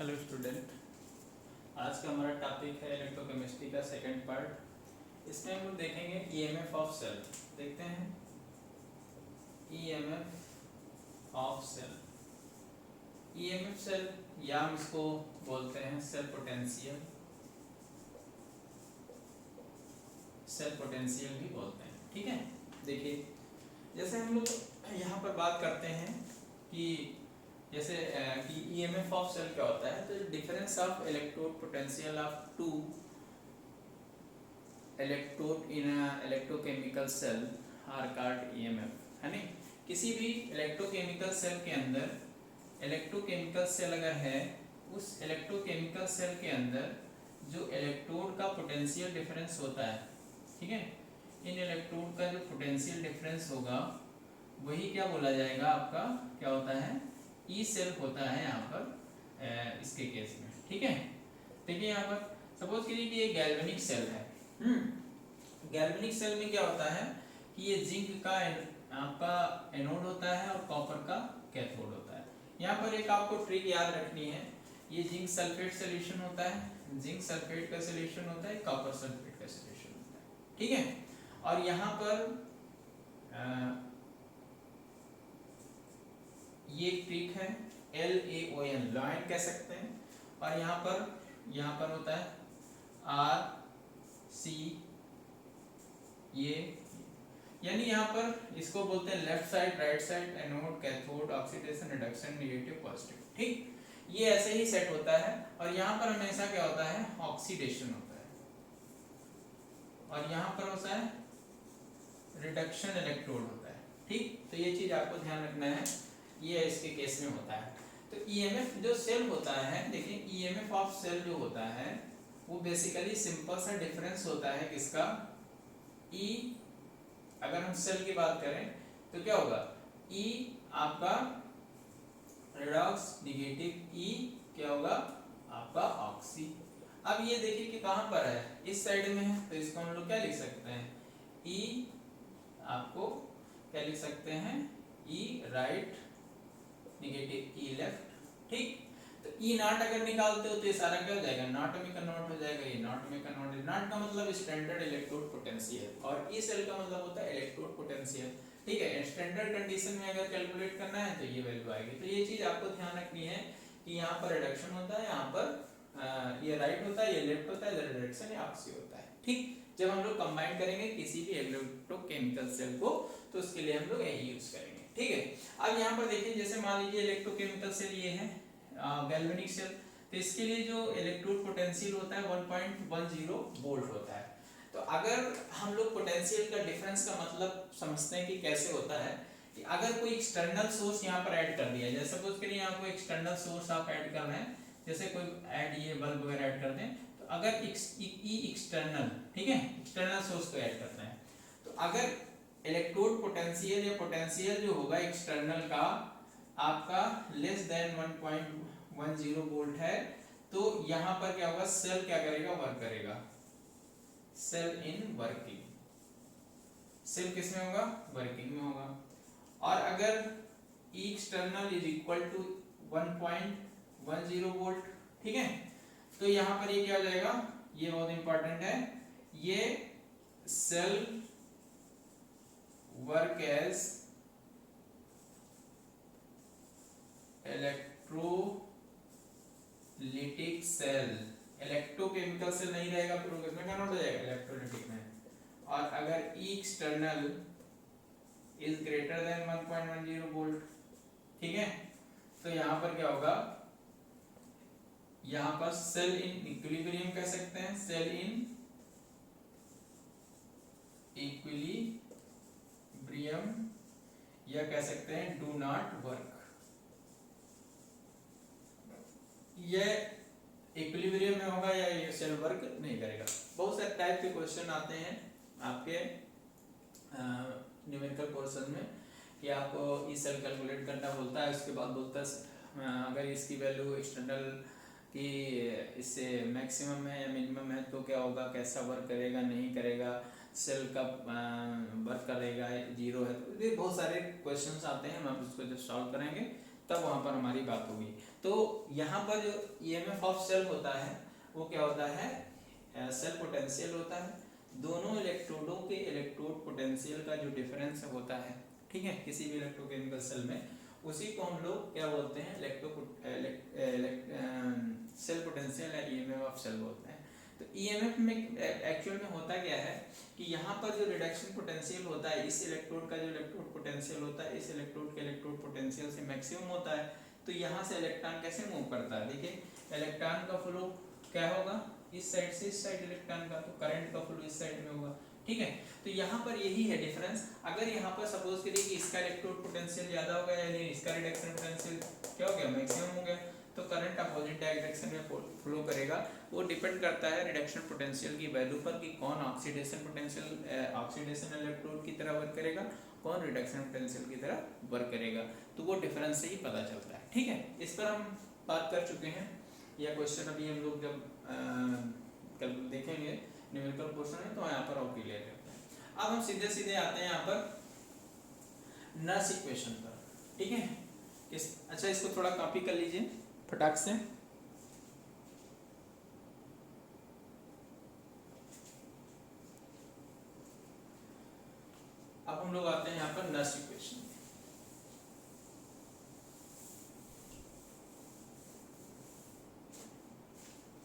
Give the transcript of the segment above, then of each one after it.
Hello student. आज का हमारा टॉपिक है इलेक्ट्रोकेमिस्ट्री का सेकंड पार्ट। इसमें हम लोग देखेंगे ईएमएफ ऑफ सेल। देखते हैं EMF of cell. EMF cell या हम इसको बोलते हैं सेल पोटेंशियल, सेल पोटेंशियल भी बोलते हैं। ठीक है, देखिए जैसे हम लोग यहाँ पर बात करते हैं कि जैसे कि ईएमएफ ऑफ सेल क्या होता है, तो difference of electrode potential of two electrode in electrochemical cell are called EMF, है नहीं। किसी भी इलेक्ट्रोकेमिकल सेल के अंदर इलेक्ट्रोकेमिकल सेल अगर है, उस इलेक्ट्रोकेमिकल सेल के अंदर जो इलेक्ट्रोड का पोटेंशियल डिफरेंस होता है, ठीक है, इन इलेक्ट्रोड का जो पोटेंशियल डिफरेंस होगा वही क्या बोला जाएगा, आपका क्या होता है, ई सेल होता है यहाँ पर इसके केस में। ठीक है, देखिए यहाँ पर सपोज कीजिए कि ये गैल्वेनिक सेल है। गैल्वेनिक सेल में क्या होता है कि ये जिंक का आपका एनोड होता है और कॉपर का कैथोड होता है। यहाँ पर एक आपको ट्रिक याद रखनी है, ये जिंक सल्फेट सोल्यूशन होता है, जिंक सल्फेट का सोल्यूशन होता है, कॉपर सल्फेट का सोल्यूशन होता है। ठीक है, और यहाँ पर ये ट्रिक है LAON, लॉयन कह सकते हैं, और यहाँ पर होता है RC, ये यानी यहाँ पर इसको बोलते हैं left side, right side, anode, cathode, oxidation, reduction, negative, positive. ठीक, ये ऐसे ही सेट होता है, और यहाँ पर हमेशा क्या होता है, ऑक्सीडेशन होता है, और यहाँ पर होता है रिडक्शन इलेक्ट्रोड होता है। ठीक, तो ये चीज आपको ध्यान रखना है, ये इसके केस में होता है। तो ईएमएफ जो सेल होता है, देखिए ईएमएफ ऑफ सेल जो होता है वो बेसिकली सिंपल सा डिफरेंस होता है किसका, ई। अगर हम सेल की बात करें तो क्या होगा, ई आपका रिडॉक्स नेगेटिव, ई क्या होगा आपका ऑक्सी। अब ये देखिए कि कहां पर है, इस साइड में है, तो इसको हम लोग क्या लिख सकते हैं, ई आपको क्या लिख सकते हैं, ई राइट नेगेटिव, ई लेफ्ट। ठीक, तो ई नॉट अगर निकालते हो तो ये सारा क्या हो जाएगा, नॉट में कन्वर्ट हो जाएगा, ये नॉट में कन्वर्ट। नॉट का मतलब स्टैंडर्ड इलेक्ट्रोड पोटेंशियल, और ई सेल का मतलब होता है इलेक्ट्रोड पोटेंशियल। ठीक है, स्टैंडर्ड कंडीशन में अगर कैलकुलेट करना है तो ये वैल्यू आएगी। तो ये चीज आपको ध्यान रखनी है कि यहाँ पर रिडक्शन होता है, यहाँ पर ये राइट होता है, ये लेफ्ट होता है, इधर रिडक्शन या ऑक्सी होता है। ठीक, जब हम लोग कंबाइन करेंगे किसी भी इलेक्ट्रोकेमिकल सेल को तो उसके लिए हम लोग यही यूज करेंगे। ठीक है, अब यहाँ पर देखिए जैसे मान लीजिए इलेक्ट्रोकेमिकल सेल ये है गैल्वेनिक सेल, तो इसके लिए जो इलेक्ट्रोड पोटेंशियल होता है 1.10 वोल्ट होता है। तो अगर हम लोग पोटेंशियल का डिफरेंस का मतलब समझते हैं कि कैसे होता है, कि अगर कोई एक्सटर्नल सोर्स यहाँ पर ऐड कर दिया जाए, सपोज करिए यहाँ कोई एक्सटर्नल सोर्स आप ऐड कर रहे हैं, जैसे कोई ऐड ये बल्ब वगैरह ऐड कर दें, तो अगर एक्सटर्नल, ठीक है, एक्सटर्नल सोर्स को ऐड करते हैं, तो अगर इलेक्ट्रोड पोटेंशियल या पोटेंशियल जो होगा एक्सटर्नल का आपका लेस देन 1.10 वोल्ट है, तो यहाँ पर क्या होगा, सेल क्या करेगा, वर्क करेगा, सेल इन वर्किंग, सेल किस में होगा, वर्किंग में होगा। और अगर E external is equal to 1.10 volt, ठीक है, तो यहाँ पर ये क्या हो जाएगा, ये बहुत इंपॉर्टेंट है, ये cell work as electrolytic cell. Electrochemical cell नहीं रहेगा, फिर वो किसमें कन्वर्ट हो जाएगा, इलेक्ट्रोलिटिक में। और अगर E external is greater than 1.10 volt, ठीक है, तो यहाँ पर क्या होगा, यहाँ पर सेल इन इक्विलिब्रियम कह सकते हैं, सेल इन इक्विलिब्रियम, या कह सकते हैं डू नॉट वर्क। ये इक्विलिब्रियम में होगा या ये सेल वर्क नहीं करेगा। बहुत सारे टाइप के क्वेश्चन आते हैं आपके न्यूमेरिकल पोर्शन में, कि आपको ई सेल कैलकुलेट करना बोलता है, उसके बाद बोलता है अगर इसकी वैल्यू एक्सटर्नल की इससे मैक्सिमम है या मिनिमम है तो क्या होगा, कैसा वर्क करेगा, नहीं करेगा, सेल का वर्क करेगा, जीरो है। तो ये बहुत सारे क्वेश्चंस आते हैं, हम उसको जब सॉल्व करेंगे तब वहाँ पर हमारी बात होगी। तो यहाँ पर जो ईएमएफ ऑफ सेल होता है वो क्या होता है, सेल पोटेंशियल होता है। दोनों इलेक्ट्रोडों के इलेक्ट्रोड पोटेंशियल का जो डिफरेंस होता है, ठीक है, किसी भी इलेक्ट्रोकेमिकल सेल में, उसी को हम लोग क्या बोलते हैं, सेल पोटेंशियल या ईएमएफ ऑफ सेल बोलते हैं। तो ईएमएफ में एक्चुअल में होता क्या है कि यहाँ पर जो रिडक्शन पोटेंशियल होता है, इस इलेक्ट्रोड का जो इलेक्ट्रोड पोटेंशियल होता है इस इलेक्ट्रोड के इलेक्ट्रोड पोटेंशियल से मैक्सिमम होता है। तो यहाँ से इलेक्ट्रॉन कैसे मूव करता है, देखिए इलेक्ट्रॉन का फ्लो क्या होगा, इस साइड से इस साइड इलेक्ट्रॉन का, तो करंट का फ्लो इस साइड में होगा, ठीक है। तो यहाँ पर यही है डिफरेंस। अगर यहाँ पर सपोज करिए कि इसका इलेक्ट्रोड पोटेंशियल ज्यादा हो गया, यानी इसका रिडक्शन पोटेंशियल क्या हो गया, मैक्सिमम हो गया, तो करंट अपोजिट डायरेक्शन में फ्लो करेगा। वो डिपेंड करता है रिडक्शन पोटेंशियल की वैल्यू पर कि कौन ऑक्सीडेशन पोटेंशियल ऑक्सीडेशन इलेक्ट्रोड की तरह वर्क करेगा, कौन रिडक्शन पोटेंशियल की तरह वर्क करेगा। तो वो डिफरेंस से ही पता चलता है, ठीक है। इस पर हम बात कर चुके हैं, यह क्वेश्चन अभी हम लोग जब कल देखेंगे न्यूमेरिकल पोर्शन में, तो यहाँ पर और क्लियर करते हैं। अब हम सीधे सीधे आते हैं यहाँ पर नर्स इक्वेशन पर, ठीक है। अच्छा, इसको थोड़ा कॉपी कर लीजिए फटाक से। अब हम लोग आते हैं यहाँ पर नर्स इक्वेशन में।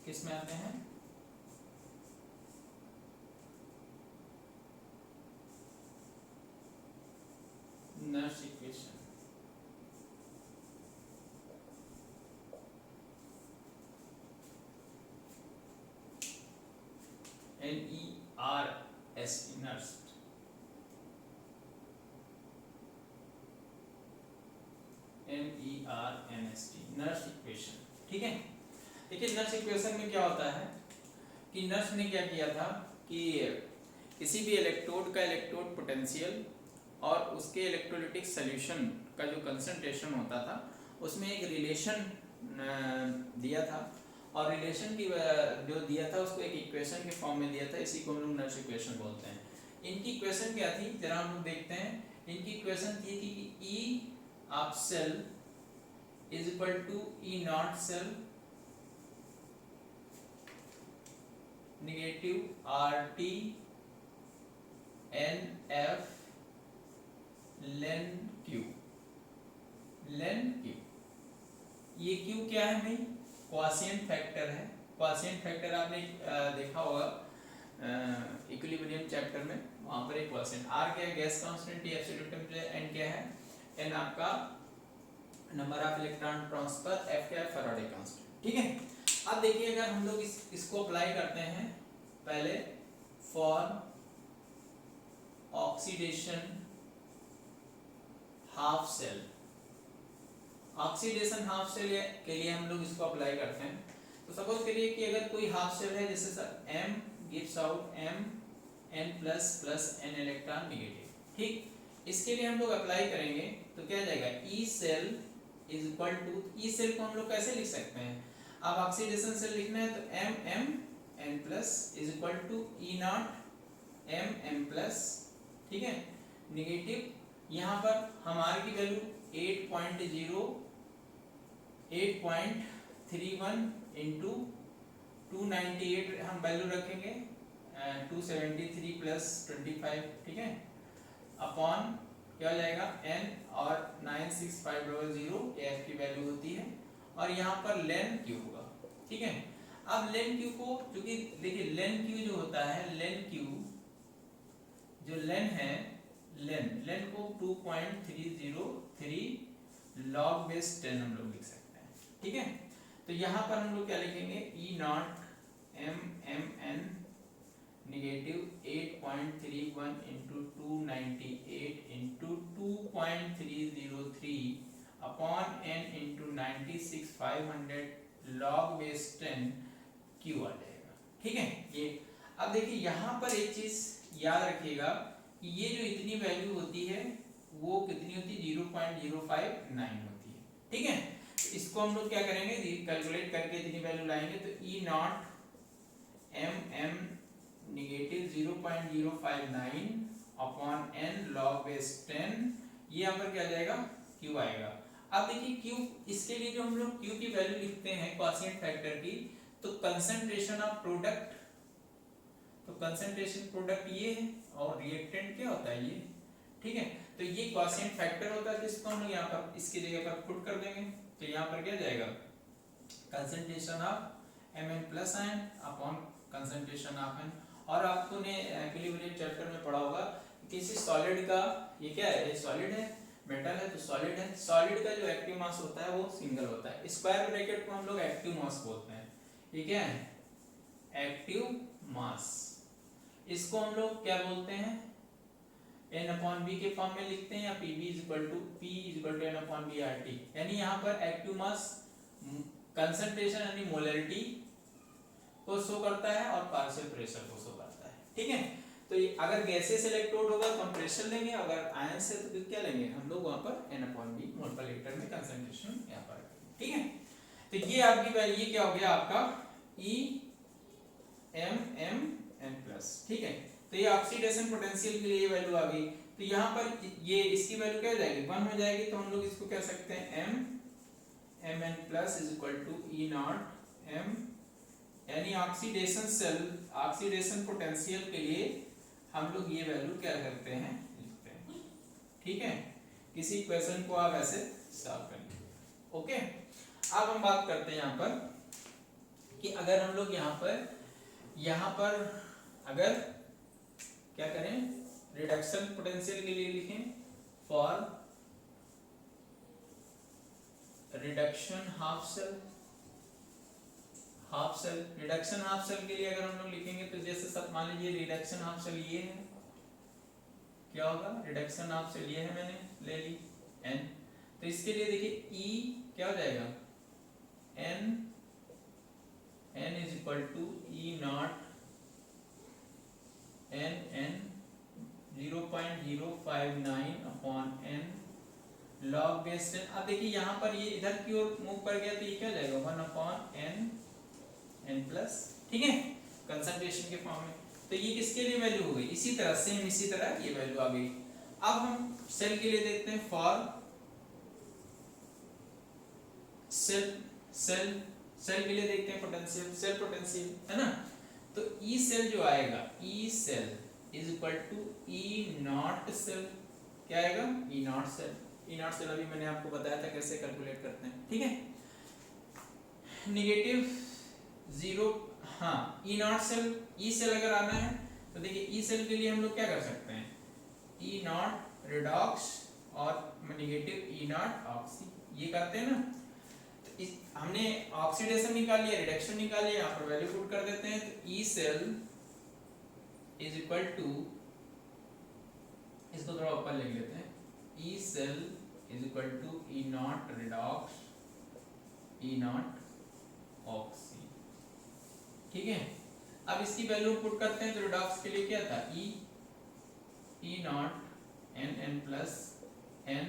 किस में आते हैं, Nernst equation. NERS nurse, NERNST Nernst equation, ठीक है। देखिए नर्स इक्वेशन में क्या होता है कि नर्स ने क्या किया था कि किसी भी इलेक्ट्रोड का इलेक्ट्रोड पोटेंशियल और उसके इलेक्ट्रोलिटिक सॉल्यूशन का जो कंसंट्रेशन होता था उसमें एक रिलेशन दिया था, और रिलेशन की जो दिया था उसको एक इक्वेशन के फॉर्म में दिया था। इसी को हम लोग नर्स इक्वेशन बोलते हैं। इनकी इक्वेशन क्या थी, जरा हम लोग देखते हैं। इनकी इक्वेशन थी कि E of cell is equal to E naught cell negative RT NF लेन Q। ये Q क्या है भाई, क्वाशिएंट फैक्टर है। क्वाशिएंट फैक्टर आपने देखा होगा इक्विलिब्रियम चैप्टर में, वहां पर एक क्वाशिएंट। R क्या है, gas constant, T absolute temperature, N क्या है, N आपका number of electron transfer, F क्या है, फैराडे कांस्टेंट, ठीक है। अब देखिए अगर हम लोग इसको अप्लाई करते हैं, पहले for oxidation half cell, oxidation half cell के लिए हम लोग इसको अप्लाई करते हैं। तो सपोज करिए कि अगर कोई हाफ सेल है, जैसे sir M gives out M N plus plus N electron negative, ठीक। इसके लिए हम लोग अप्लाई करेंगे तो क्या जाएगा, E cell is equal to, E cell को हम लोग कैसे लिख सकते हैं, अब ऑक्सीडेशन सेल लिखना है तो M M N plus is equal to E naught M M plus, ठीक है, नेगेटिव। यहाँ पर हमारे की वैल्यू 8.31 इंटू 298 हम वैल्यू रखेंगे, 273 प्लस 25, ठीक है, अपॉन क्या हो जाएगा n और 96500 F की वैल्यू होती है, और यहाँ पर लेन Q होगा, ठीक है। अब लेन Q को, क्योंकि देखिए लेन Q जो होता है, लेन Q जो लेन है, लेन को 2.303 log बेस 10 हम लोग लिख सकते हैं, ठीक है। तो यहाँ पर हम लोग क्या लिखेंगे, E naught M M N negative 8.31 into 298 into 2.303 upon N into 96,500 log base 10 Q आ जाएगा, ठीक है। ये अब देखिए यहाँ पर एक चीज याद रखिएगा कि ये जो इतनी वैल्यू होती है वो कितनी होती है, 0.059 होती है, ठीक है। इसको हम लोग क्या करेंगे, कैलकुलेट करके इतनी वैल्यू लाएंगे, तो E naught M M negative 0.059 upon N log base 10, ये यहाँ पर क्या जाएगा, Q आएगा। अब देखिए क्यू, इसके लिए जो हम लोग क्यू की वैल्यू लिखते हैं क्वोशिएंट फैक्टर की, तो कंसंट्रेशन ऑफ प्रोडक्ट, तो कंसंट्रेशन प्रोडक्ट ये है और रिएक्टेंट क्या होता है ये, ठीक है। तो ये क्वोशिएंट फैक्टर होता है, जिसको हम लोग यहाँ पर इसकी जगह पर पुट कर देंगे। तो यहाँ पर क्या जाएगा, concentration of M N plus ion upon concentration of N. और आपको ने इक्विलिब्रियम चैप्टर में पढ़ा होगा किसी सॉलिड का, ये क्या है, ये सॉलिड है, मेटल है तो सॉलिड है, सॉलिड का जो एक्टिव मास होता है वो सिंगल होता है। स्क्वायर ब्रैकेट को हम लोग एक्टिव मास बोलते हैं। ये क्या है, एक्टिव मास। इसको हम लोग क्या बोलते हैं, n अपॉन बी के फॉर्म में लिखते हैं, या P B equal to n upon B R T. यानी यहाँ पर एक्टिव मास कंसंट्रेशन यानी मोलरिटी को शो करता है और पार्शियल प्रेशर को शो करता है, ठीक है। तो ये अगर गैसेस इलेक्ट्रोड होगा तो हम प्रेशर लेंगे, अगर आयन से तो क्या लेंगे हम लोग, वहां पर n अपॉन बी मोल पर लीटर में कंसंट्रेशन यहाँ पर, ठीक है। तो ये आपकी वैल्यू, ये क्या हो गया आपका E m m n plus, ठीक है। तो ये ऑक्सीडेशन पोटेंशियल के लिए वैल्यू आ गई। तो यहाँ पर ये इसकी वैल्यू क्या हो जाएगी, 1 हो जाएगी। तो हम लोग इसको कह सकते हैं m m n plus is equal to E naught m, यानी ऑक्सीडेशन सेल, ऑक्सीडेशन पोटेंशियल के लिए हम लोग ये वैल्यू क्या करते हैं, लिखते हैं, ठीक है। किसी क्वेश्चन को आप ऐसे सॉल्व करेंगे, ओके। अब हम बात करते हैं यहाँ पर कि अगर हम लोग यहाँ पर अगर क्या करें, रिडक्शन पोटेंशियल के लिए लिखें, for reduction half cell, half cell, reduction half cell के लिए अगर हम लोग लिखेंगे तो जैसे सब मान लीजिए रिडक्शन हाफ सेल ये है, क्या होगा, रिडक्शन हाफ सेल ये है, मैंने ले ली n। तो इसके लिए देखिए E क्या हो जाएगा, n is equal to E naught n 0.059 upon n log base 10। अब देखिए यहाँ पर ये इधर की ओर मूव कर गया तो ये क्या हो जाएगा, 1 अपॉन n प्लस, ठीक है, कंसंट्रेशन के फॉर्म में। तो ये किसके लिए वैल्यू हो गई, इसी तरह सेम इसी तरह ये वैल्यू आ गई। अब हम सेल के लिए देखते हैं, फॉर सेल के लिए देखते हैं पोटेंशियल, सेल पोटेंशियल है ना। तो ई सेल जो आएगा, E cell is equal to E naught cell, क्या आएगा, E naught cell. E naught cell अभी मैंने आपको बताया था कैसे कैलकुलेट करते हैं, ठीक है। नेगेटिव 0, हाँ ई नॉट सेल, ई सेल अगर आना है तो देखिए ई सेल के लिए हम लोग क्या कर सकते हैं, ई नॉट रिडॉक्स और नेगेटिव ई नॉट ऑक्सी, ये करते हैं ना। तो हमने ऑक्सीडेशन निकाल लिया, रिडक्शन निकाल लिया, यहाँ पर वैल्यू पुट कर देते हैं। तो E cell is equal to, इसको थोड़ा ऊपर लिख लेते हैं, E cell is equal to E naught redox E naught oxy, ठीक है। अब इसकी वैल्यू पुट करते हैं तो रिडॉक्स के लिए क्या था, E naught n plus n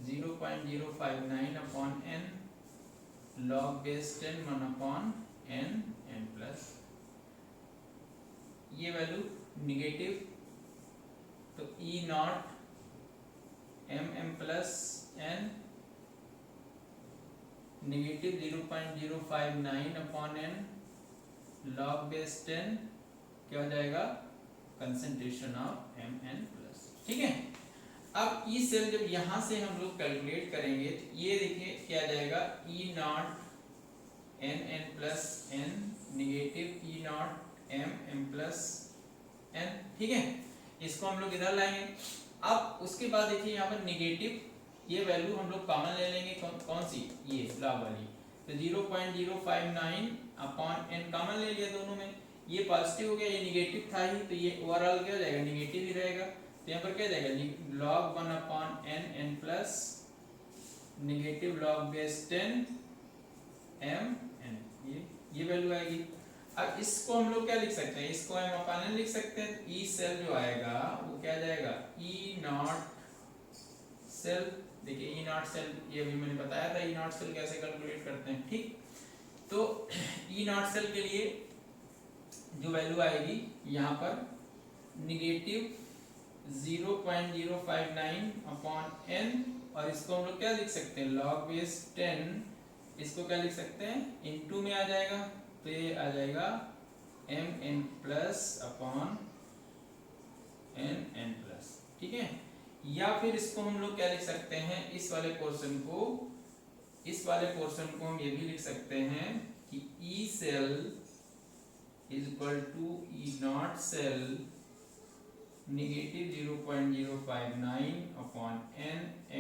0.059 upon n log base 10 1 upon n plus, ये वैल्यू निगेटिव, तो E naught m plus n negative 0.059 upon n log base 10 क्या हो जाएगा, कंसंट्रेशन ऑफ mn प्लस, ठीक है। अब ई सेल जब यहां से हम लोग कैलकुलेट करेंगे तो ये देखिए क्या आ जाएगा, E naught n plus n negative E naught m plus n, ठीक है। इसको हम लोग इधर लाएंगे। अब उसके बाद देखिए यहाँ पर निगेटिव, ये वैल्यू हम लोग कॉमन ले लेंगे, कौन सी, ये लॉग वाली। तो 0.059 अपॉन n कॉमन ले लिया दोनों में, ये पॉजिटिव हो गया, ये निगेटिव था ही, तो ये ओवरऑल क्या हो जाएगा, निगेटिव ही रहेगा। तो यहाँ पर क्या जाएगा, log 1 upon n plus negative log base 10 m n, ये वैल्यू आएगी। अब इसको हम लोग क्या लिख सकते हैं, इसको m अपॉन n लिख सकते हैं। तो ई सेल जो आएगा वो क्या जाएगा, ई नॉट सेल, देखिए ई नॉट सेल ये अभी मैंने बताया था ई नॉट सेल कैसे कैलकुलेट करते हैं, ठीक। तो ई नॉट सेल के लिए जो वैल्यू आएगी यहाँ पर निगेटिव 0.059 अपॉन n और इसको हम लोग क्या लिख सकते हैं, log base 10, इसको क्या लिख सकते हैं, इनटू में आ जाएगा, तो ये आ जाएगा mn plus upon n plus, ठीक है। या फिर इसको हम लोग क्या लिख सकते हैं, इस वाले पोर्शन को हम ये भी लिख सकते हैं कि E cell is equal to E naught cell negative 0.059 upon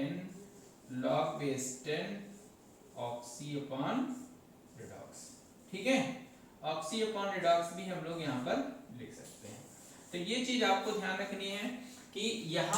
n log base 10 oxy upon redox, ठीक है। ऑक्सी अपॉन रिडॉक्स भी हम लोग यहाँ पर लिख सकते हैं। तो ये चीज आपको ध्यान रखनी है कि यहाँ